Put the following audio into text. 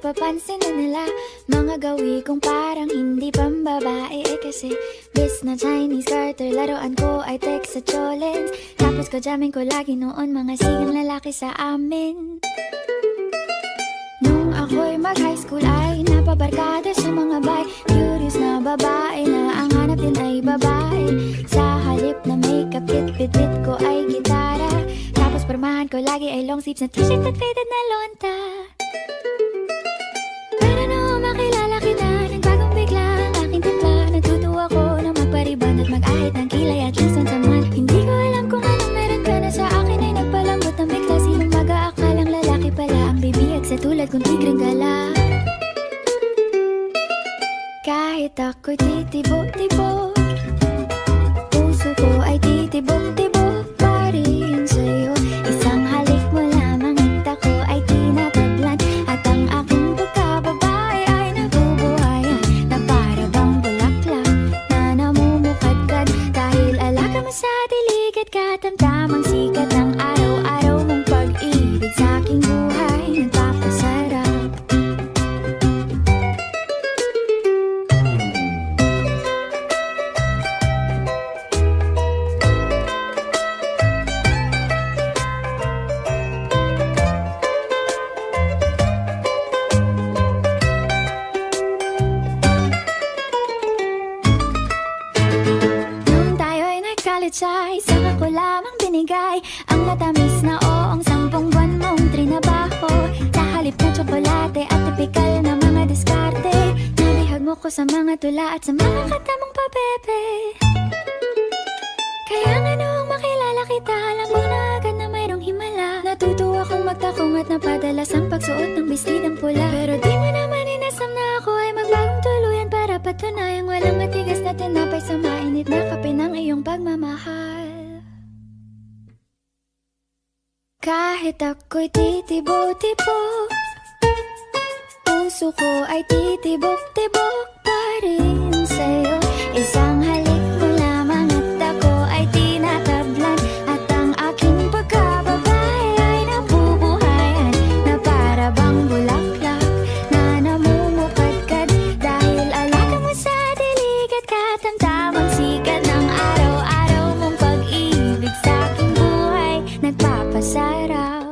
napapansin na nila mga gawi kong parang hindi pambabae. Kasi bis na Chinese Carter, laruan ko ay text sa cholens. Tapos ko jamming ko lagi noon mga sigang lalaki sa amin. Nung ako'y mag-high school ay napabarkada sa mga bay. Curious na babae na ang hanap din ay babae. Sa halip na makeup kit, bit ko ay gitara. Tapos pormahan ko lagi ay long sleeves na t-shirt at faded na lonta. Pero nung makilala kita, nagbagong bigla ang aking timpla. Natutuwa ko na magpariban at mag-ahit ng kilay at least once a month. Hindi ko alam kung anong meron ka na sa akin ay nagpalambot ng bigla. Sinong mag-aakalang lalaki pala ang bibiyag sa tulad kong tigreng gala. Kahit ako'y titibok-tibok, puso ko ay titibok-tibok pa rin sa'yo. Isang halik mo lamang at ako ay tinatablan. At ang aking pagkababae ay nabubuhayan na para bang bulaklak na namumukadkad. Dahil alaga mo sa dilig at katamtamang sikat ng araw-araw mong pag-ibig sa aking buhay nagpapasarap. Ay saka ko lamang binigay ang matamis na oong 10 buwan mong trinabaho. Sa halip na tsokolate at tipikal na mga diskarte, nabihag mo ko sa mga tula at sa mga kata mong pabebe. Kaya nga noong makilala kita, alam mo na agad na mayroong himala. Natutuwa kong magtakong at napadalas ang pagsuot ng bestidang pula. Pero di mo naman inasam na ako ay magbagong tuluyan para patunayang walang matigas na tinapay sa mainit na kape ng iyong pagmamahal. Kahit ako'y titibok-tibok, puso ko ay titibok-tibok pa rin sa'yo. Isang halik mo lamang at ako ay tinatablan. At ang aking pagkababae ay nabubuhayan na para bang bulaklak na namumukadkad. Dahil alaga mo sa dilig at katamtamang sikat ng araw-araw mong pag-ibig sa aking buhay nagpapasarap.